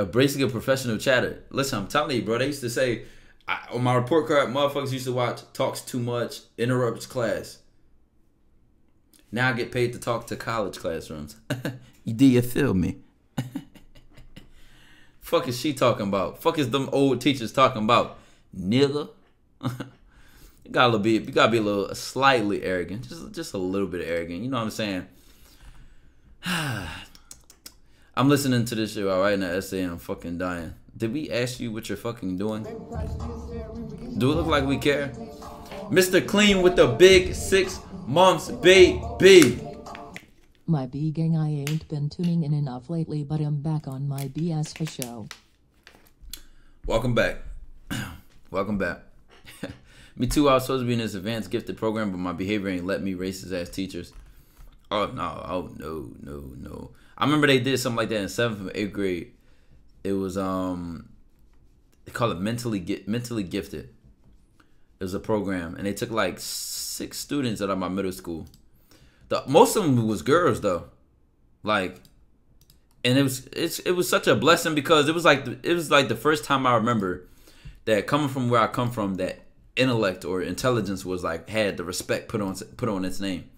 basically a professional chatter. Listen, I'm telling you, bro. They used to say on my report card, motherfuckers used to watch talks too much, interrupts class. Now I get paid to talk to college classrooms. Do you feel me? Fuck is she talking about? Fuck is them old teachers talking about? Nigga. You gotta be a little slightly arrogant. Just a little bit arrogant. You know what I'm saying? I'm listening to this shit while writing an essay and I'm fucking dying. Did we ask you what you're fucking doing? Do it look like we care? Mr. Clean with the big 6 months baby. My B gang, I ain't been tuning in enough lately, but I'm back on my BS for show. Welcome back. Welcome back. Me too, I was supposed to be in this advanced gifted program, but my behavior ain't let me racist ass teachers. Oh no. I remember they did something like that in 7th and 8th grade. It was they call it mentally gifted. It was a program, and they took like 6 students out of my middle school. Most of them was girls though, like, and it was such a blessing because it was like the first time I remember that coming from where I come from, that intellect or intelligence was like had the respect put on its name.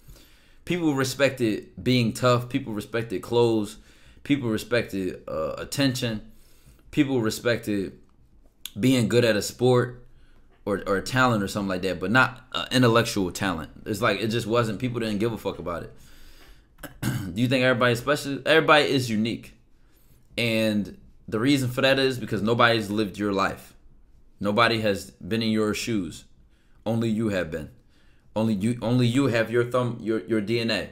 People respected being tough. People respected clothes. People respected attention. People respected being good at a sport or a talent or something like that, but not intellectual talent. It's like it just wasn't. People didn't give a fuck about it. Do you think everybody's special? Everybody is unique. And the reason for that is because nobody's lived your life. Nobody has been in your shoes. Only you have been. Only you have your DNA.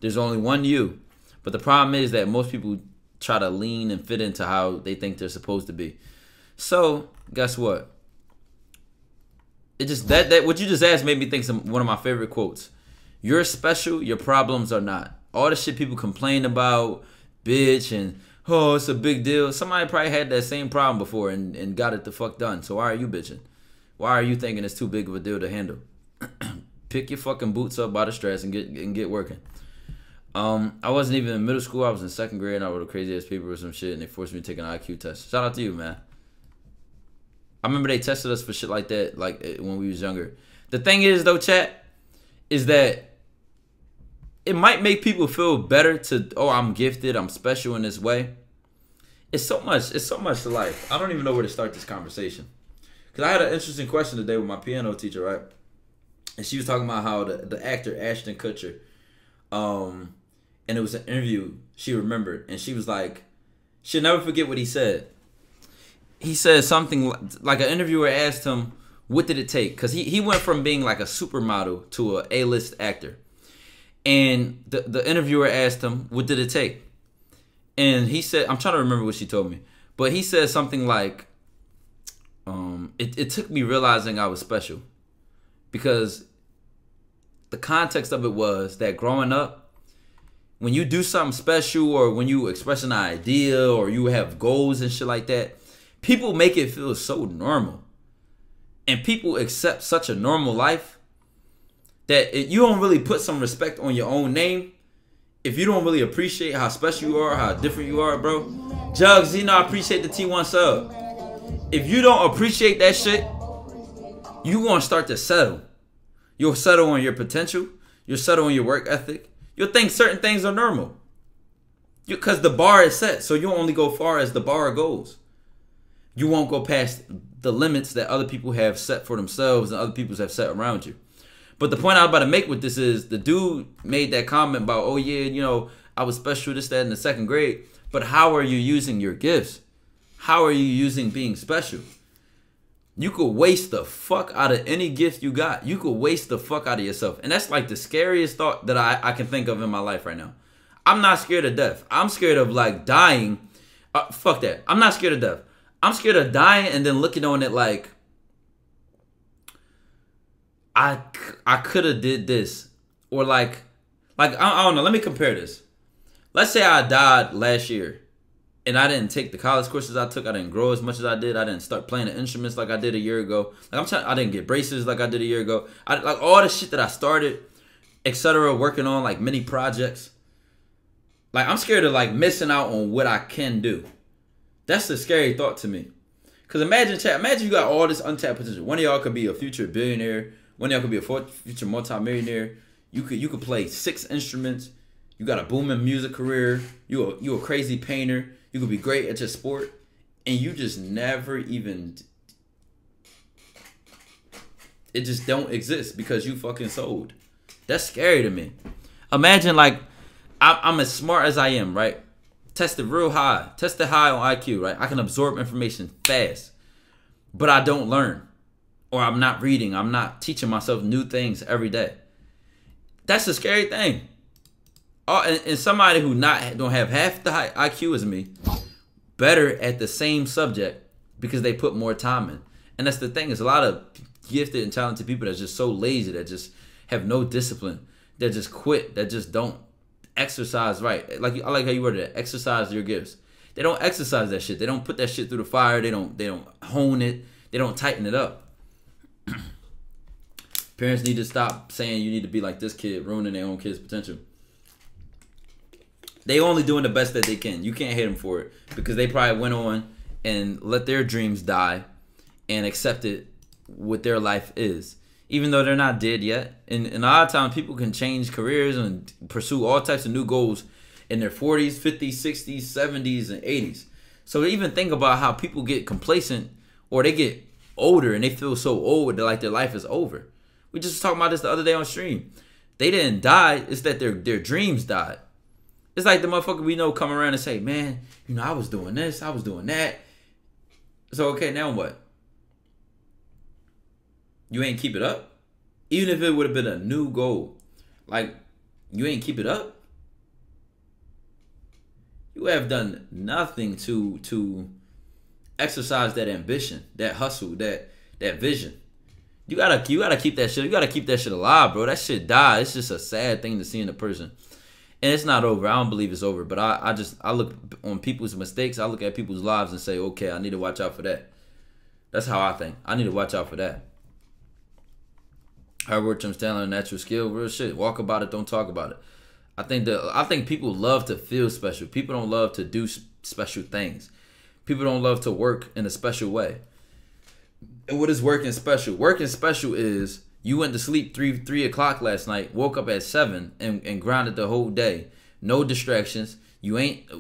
There's only one you. But the problem is that most people try to lean and fit into how they think they're supposed to be. So, guess what? It just that what you just asked made me think one of my favorite quotes. You're special, your problems are not. All the shit people complain about, bitch, and oh, it's a big deal. Somebody probably had that same problem before and got it the fuck done. So why are you bitching? Why are you thinking it's too big of a deal to handle? Pick your fucking boots up by the straps and get working. I wasn't even in middle school. I was in 2nd grade and I wrote a crazy ass paper or some shit and they forced me to take an IQ test. Shout out to you, man. I remember they tested us for shit like that, like when we was younger. The thing is, though, chat, is that it might make people feel better to, oh, I'm gifted, I'm special in this way. It's so much to life. I don't even know where to start this conversation. Because I had an interesting question today with my piano teacher, right? And she was talking about how the actor Ashton Kutcher, and it was an interview she remembered, and she was like, she'll never forget what he said. He said something like an interviewer asked him, what did it take? Because he went from being like a supermodel to a A-list actor. And the interviewer asked him, what did it take? And he said, I'm trying to remember what she told me, but he said something like, it took me realizing I was special. Because the context of it was that growing up, when you do something special or when you express an idea or you have goals and shit like that, people make it feel so normal. And people accept such a normal life that you don't really put some respect on your own name if you don't really appreciate how special you are, how different you are, bro. Jugs, you know, I appreciate the T1 sub. If you don't appreciate that shit, you gonna start to settle. You'll settle on your potential. You'll settle on your work ethic. You'll think certain things are normal. Because the bar is set, so you'll only go far as the bar goes. You won't go past the limits that other people have set for themselves and other people have set around you. But the point I was about to make with this is the dude made that comment about, oh yeah, you know, I was special, this, that in the 2nd grade. But how are you using your gifts? How are you using being special? You could waste the fuck out of any gift you got. You could waste the fuck out of yourself. And that's like the scariest thought that I can think of in my life right now. I'm not scared of death. I'm scared of like dying. Fuck that. I'm not scared of death. I'm scared of dying and then looking on it like, I could have did this. Or like I don't know. Let me compare this. Let's say I died last year and I didn't take the college courses I took. I didn't grow as much as I did. I didn't start playing the instruments like I did a year ago. Like I didn't get braces like I did a year ago. Like all the shit that I started, etc., working on like many projects. Like I'm scared of like missing out on what I can do. That's the scary thought to me. Because imagine you got all this untapped potential. One of y'all could be a future billionaire. One of y'all could be a future multimillionaire. You could play 6 instruments. You got a booming music career. You a crazy painter. You could be great at your sport. And you just never even... It just don't exist because you fucking sold. That's scary to me. Imagine like, I'm as smart as I am, right? Tested high on IQ, right? I can absorb information fast, but I don't learn, or I'm not reading. I'm not teaching myself new things every day. That's a scary thing. And somebody who don't have half the high IQ as me, better at the same subject because they put more time in. And that's the thing, is a lot of gifted and talented people that's just so lazy, that just have no discipline, that just quit, that just don't exercise right. Like, I like how you worded it, exercise your gifts. They don't exercise that shit. They don't put that shit through the fire. They don't hone it. They don't tighten it up. Parents need to stop saying you need to be like this kid, ruining their own kid's potential. They only doing the best that they can. You can't hate them for it, because they probably went on and let their dreams die and accepted what their life is, even though they're not dead yet. And a lot of times people can change careers and pursue all types of new goals in their 40s, 50s, 60s, 70s, and 80s. So even think about how people get complacent, or they get older and they feel so old that like their life is over. We just talked about this the other day on stream. They didn't die. It's that their dreams died. It's like the motherfucker we know come around and say, man, you know, I was doing this, I was doing that. So, okay, now what? You ain't keep it up? Even if it would have been a new goal, like, you ain't keep it up? You have done nothing to exercise that ambition, that hustle, that vision. You gotta keep that shit. You gotta keep that shit alive, bro. That shit died. It's just a sad thing to see in a person. And it's not over. I don't believe it's over. But I look on people's mistakes. I look at people's lives and say, okay, I need to watch out for that. That's how I think. I need to watch out for that. Hard work comes talent, natural skill, real shit. Walk about it, don't talk about it. I think people love to feel special. People don't love to do special things. People don't love to work in a special way. And what is working special? Working special is you went to sleep 3 o'clock last night, woke up at 7, and grinded the whole day. No distractions. You ain't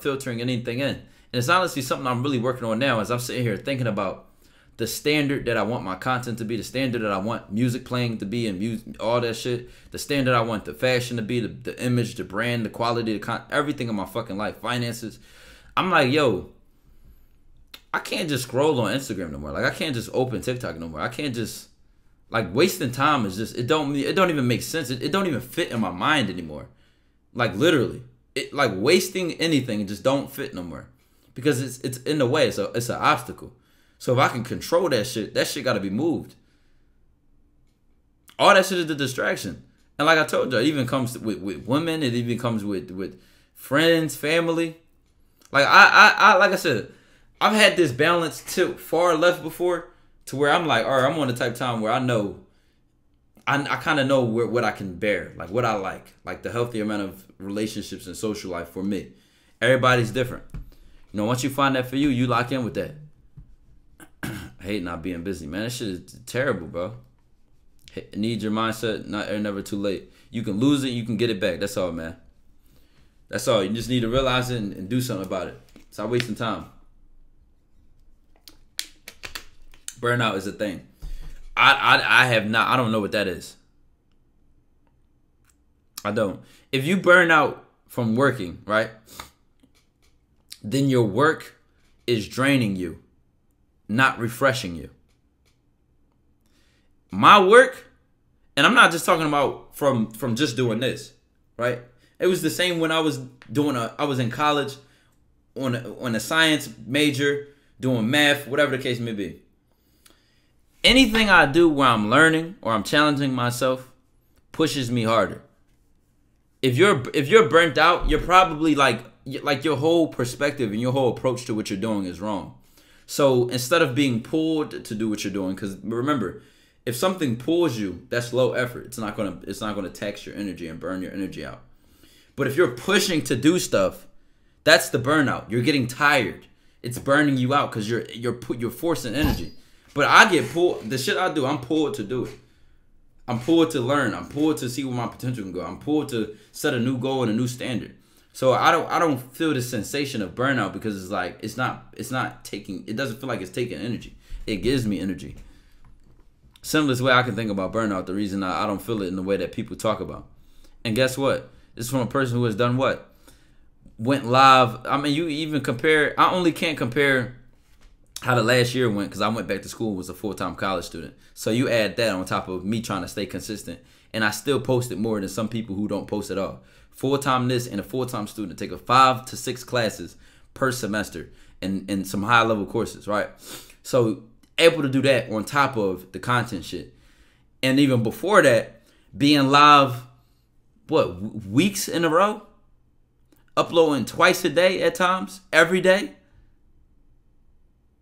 filtering anything in. And it's honestly something I'm really working on now, as I'm sitting here thinking about the standard that I want my content to be, the standard that I want music playing to be, and all that shit, the standard I want the fashion to be, the image, the brand, the quality, everything in my fucking life, finances. I'm like, yo, I can't just scroll on Instagram no more. Like, I can't just open TikTok no more. I can't just, like, wasting time is just, it don't even make sense. It don't even fit in my mind anymore. Like, literally, like wasting anything just don't fit no more, because it's in the way. It's an obstacle. So if I can control that shit got to be moved. All that shit is the distraction. And like I told you, it even comes with women. It even comes with friends, family. Like like I said, I've had this balance tilt far left before, to where I'm like, all right, I'm on the type of time where I know, I kind of know what I can bear, like what I like the healthy amount of relationships and social life for me. Everybody's different. You know, once you find that for you, you lock in with that. I hate not being busy, man. That shit is terrible, bro. Need your mindset. Never too late. You can lose it. You can get it back. That's all, man. That's all. You just need to realize it and do something about it. Stop wasting time. Burnout is a thing. I don't know what that is. I don't. If you burn out from working, right, then your work is draining you, not refreshing you. My work, and I'm not just talking about from just doing this, right? It was the same when I was in college on a science major, doing math, whatever the case may be. Anything I do where I'm learning or I'm challenging myself pushes me harder. If you're burnt out, you're probably like your whole perspective and your whole approach to what you're doing is wrong. So instead of being pulled to do what you're doing, because remember, if something pulls you, that's low effort. It's not gonna tax your energy and burn your energy out. But if you're pushing to do stuff, That's the burnout. You're getting tired. It's burning you out because you're forcing energy. But I get pulled. The shit I do, I'm pulled to do it. I'm pulled to learn. I'm pulled to see where my potential can go. I'm pulled to set a new goal and a new standard. So I don't feel the sensation of burnout because it's like it's not taking. It doesn't feel like it's taking energy. It gives me energy. Simplest way I can think about burnout. The reason I don't feel it in the way that people talk about. And guess what? This is from a person who has done what? Went live. I mean, you even compare. I only can't compare how the last year went because I went back to school and was a full-time college student. So you add that on top of me trying to stay consistent. And I still posted more than some people who don't post at all. Full-time this and a full-time student take 5 to 6 classes per semester and some high-level courses, right? So able to do that on top of the content shit. And even before that, being live, weeks in a row? Uploading twice a day at times, every day.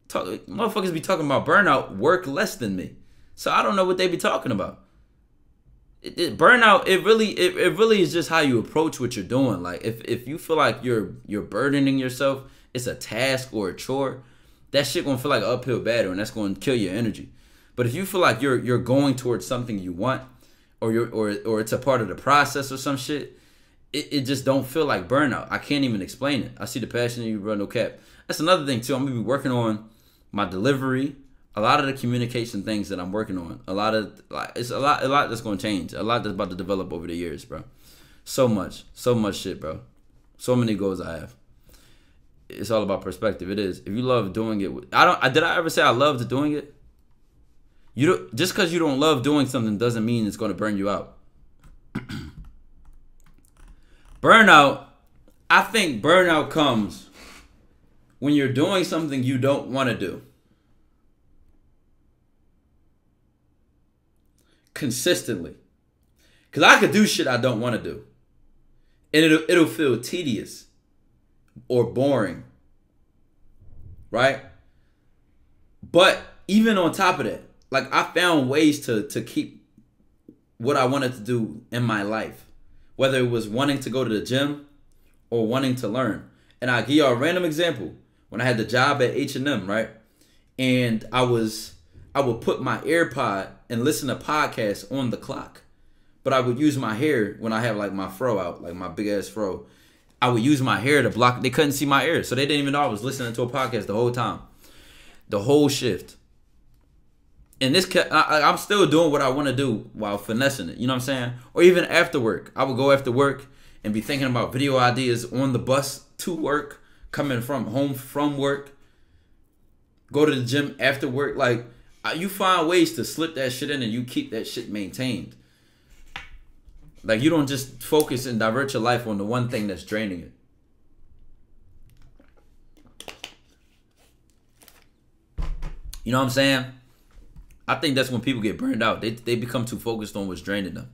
Motherfuckers be talking about burnout, work less than me. So I don't know what they be talking about. Burnout, it really is just how you approach what you're doing. Like if you feel like you're burdening yourself, it's a task or a chore, that shit gonna feel like an uphill battle and that's gonna kill your energy. But if you feel like you're going towards something you want, or it's a part of the process or some shit, it just don't feel like burnout. I can't even explain it. I see the passion in you, bro, no cap. That's another thing too. I'm gonna be working on my delivery, a lot of the communication things that I'm working on. It's a lot that's gonna change. A lot that's about to develop over the years, bro. So much shit, bro. So many goals I have. It's all about perspective. It is. If you love doing it, did I ever say I loved doing it? Just because you don't love doing something doesn't mean it's gonna burn you out. Burnout. I think burnout comes when you're doing something you don't want to do consistently. Because I could do shit I don't want to do, and it'll feel tedious or boring, right? But even on top of that, like I found ways to keep what I wanted to do in my life, whether it was wanting to go to the gym or wanting to learn. And I'll give you a random example. When I had the job at H&M, right? And I would put my AirPod and listen to podcasts on the clock. But I would use my hair when I have like my fro out, like my big ass fro. I would use my hair to block. They couldn't see my ears, so they didn't even know I was listening to a podcast the whole time. The whole shift. And I'm still doing what I want to do while finessing it. You know what I'm saying? Or even after work. I would go after work and be thinking about video ideas on the bus to work, coming from home from work, go to the gym after work. Like, you find ways to slip that shit in and you keep that shit maintained. Like, you don't just focus and divert your life on the one thing that's draining it. You know what I'm saying? I think that's when people get burned out. They become too focused on what's draining them.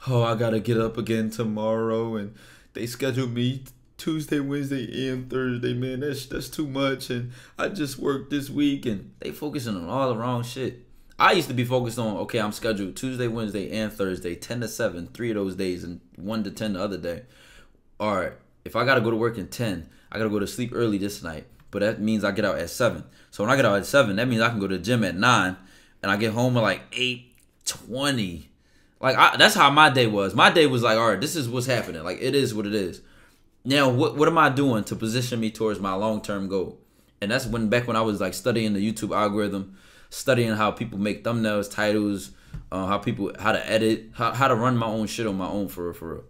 Oh, I gotta get up again tomorrow, and they scheduled me Tuesday, Wednesday, and Thursday. Man, that's too much, and I just worked this week, and they focusing on all the wrong shit. I used to be focused on, okay, I'm scheduled Tuesday, Wednesday, and Thursday, 10 to 7, 3 of those days, and 1 to 10 the other day. All right, if I gotta go to work at 10, I gotta go to sleep early this night, but that means I get out at 7. So when I get out at 7, that means I can go to the gym at 9, and I get home at like 8:20. Like, that's how my day was. My day was like, all right, this is what's happening. Like, it is what it is. Now, what am I doing to position me towards my long-term goal? And that's back when I was like studying the YouTube algorithm, studying how people make thumbnails, titles, how to edit, how to run my own shit on my own for real.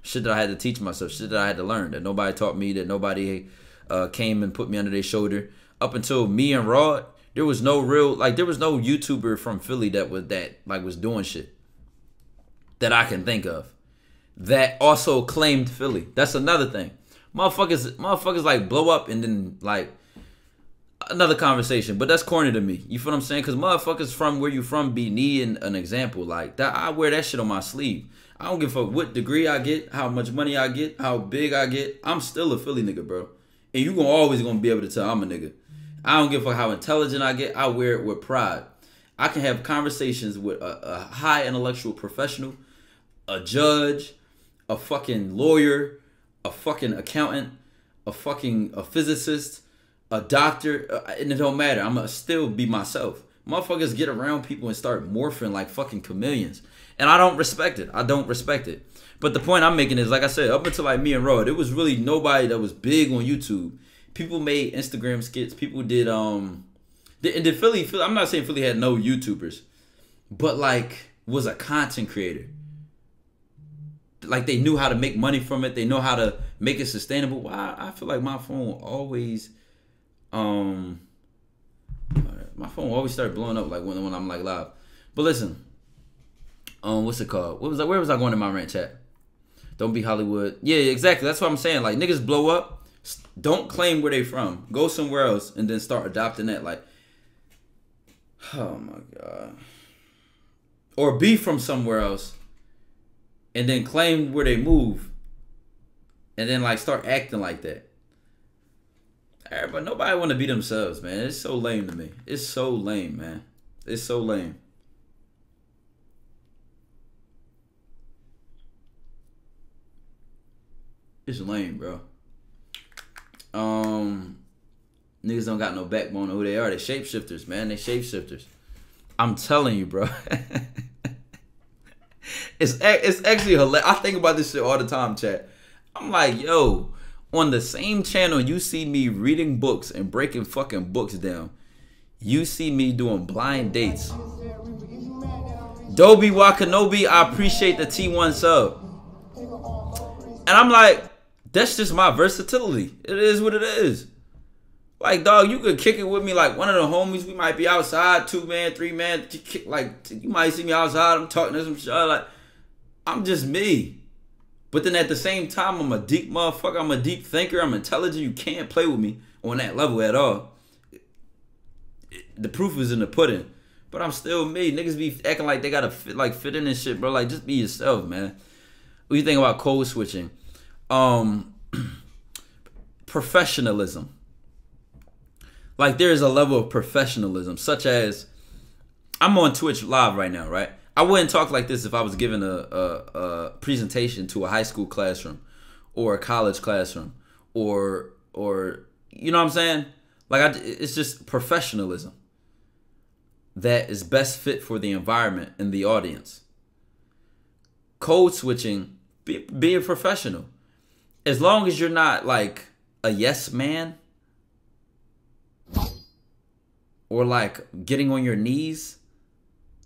Shit that I had to teach myself, shit that I had to learn, that nobody taught me, that nobody came and put me under their shoulder. Up until me and Rod, there was no YouTuber from Philly that was doing shit that I can think of that also claimed Philly. That's another thing. Motherfuckers like blow up and then like another conversation, but that's corny to me. You feel what I'm saying? Because motherfuckers from where you from be needing an example like that. I wear that shit on my sleeve. I don't give a fuck what degree I get, how much money I get, how big I get. I'm still a Philly nigga, bro. And you always gonna be able to tell I'm a nigga. I don't give a fuck how intelligent I get. I wear it with pride. I can have conversations with a high intellectual professional, a judge, a fucking lawyer, a fucking accountant, a physicist, a doctor, and it don't matter. I'm gonna still be myself. Motherfuckers get around people and start morphing like fucking chameleons, and I don't respect it. I don't respect it. But the point I'm making is, like I said, up until like me and Ro, there was really nobody that was big on YouTube. People made Instagram skits. People did Philly. I'm not saying Philly had no YouTubers, but like was a content creator. Like they knew how to make money from it. They know how to make it sustainable. I feel like my phone always started blowing up like when I'm like live. But listen, what's it called? Where was I going in my rant chat? Don't be Hollywood. Yeah, exactly. That's what I'm saying. Like niggas blow up. Don't claim where they from. Go somewhere else and then start adopting that. Like, oh my God. Or be from somewhere else and then claim where they move and then like start acting like that. But nobody want to be themselves, man. It's so lame to me. It's so lame, man. It's so lame. It's lame, bro. Niggas don't got no backbone of who they are. They shapeshifters, man. They shapeshifters. I'm telling you, bro. It's actually hilarious. I think about this shit all the time, chat. I'm like, yo, on the same channel you see me reading books and breaking fucking books down. You see me doing blind dates. Dobie Wakanobi, I appreciate the T1 sub. And I'm like, that's just my versatility. It is what it is. Like, dog, you could kick it with me like one of the homies. We might be outside, 2 man, 3 man. Like, you might see me outside. I'm talking to some shit. Like, I'm just me. But then at the same time, I'm a deep motherfucker. I'm a deep thinker. I'm intelligent. You can't play with me on that level at all. The proof is in the pudding. But I'm still me. Niggas be acting like they gotta fit in this shit, bro. Like, just be yourself, man. What do you think about code switching? Professionalism. Like, there's a level of professionalism, such as, I'm on Twitch live right now, right? I wouldn't talk like this if I was giving a presentation to a high school classroom or a college classroom or you know what I'm saying? Like, it's just professionalism that is best fit for the environment and the audience. Code switching, be a professional. As long as you're not like a yes man or like getting on your knees,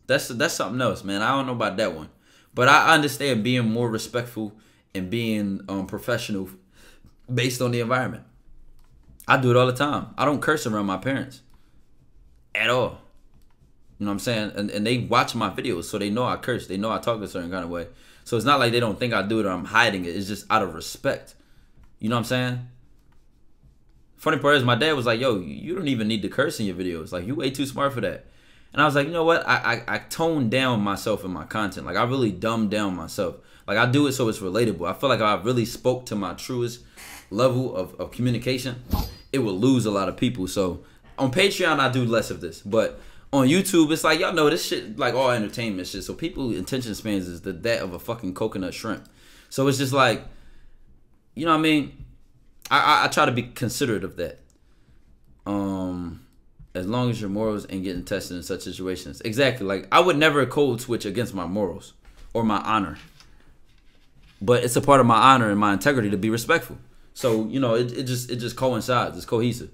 that's something else, man. I don't know about that one, but I understand being more respectful and being professional based on the environment. I do it all the time. I don't curse around my parents at all. You know what I'm saying? And they watch my videos, so they know I curse. They know I talk a certain kind of way. So it's not like they don't think I do it or I'm hiding it. It's just out of respect. You know what I'm saying? Funny part is my dad was like, yo, you don't even need to curse in your videos. Like, you way too smart for that. And I was like, you know what? I tone down myself in my content. Like, I really dumb down myself. Like, I do it so it's relatable. I feel like if I really spoke to my truest level of communication, it would lose a lot of people. So on Patreon, I do less of this. But on YouTube, it's like, y'all know this shit, like all entertainment shit. So people's attention spans is that of a fucking coconut shrimp. So it's just like, you know what I mean? I try to be considerate of that. As long as your morals ain't getting tested in such situations. Exactly. Like, I would never code switch against my morals or my honor. But it's a part of my honor and my integrity to be respectful. So, you know, it just coincides. It's cohesive.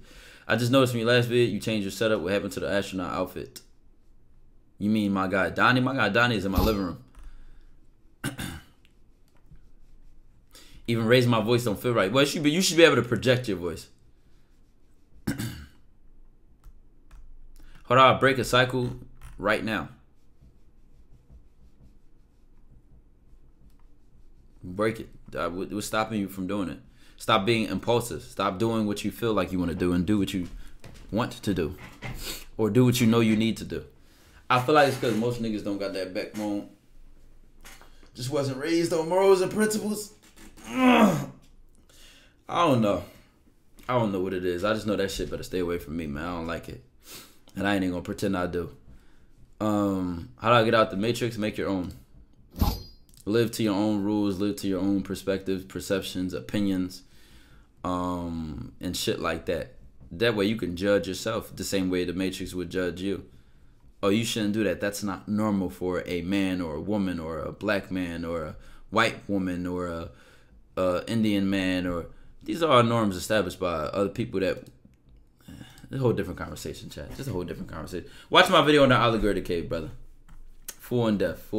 I just noticed from your last vid, you changed your setup. What happened to the astronaut outfit? You mean my guy Donnie? My guy Donnie is in my living room. Even raising my voice don't feel right. Well, you should be able to project your voice. Hold on, I'll break a cycle right now. Break it. What's stopping you from doing it? Stop being impulsive. Stop doing what you feel like you want to do and do what you want to do. Or do what you know you need to do. I feel like it's because most niggas don't got that backbone. Just wasn't raised on morals and principles. I don't know. I don't know what it is. I just know that shit better stay away from me, man. I don't like it. And I ain't even gonna pretend I do. How do I get out the matrix? Make your own. Live to your own rules. Live to your own perspectives, perceptions, opinions. and shit like that. That way you can judge yourself the same way the Matrix would judge you. Oh, you shouldn't do that. That's not normal for a man or a woman or a black man or a white woman or a Indian man, or these are all norms established by other people that. It's a whole different conversation, chat. Just a whole different conversation. Watch my video on the alligator cave, brother. Full in depth.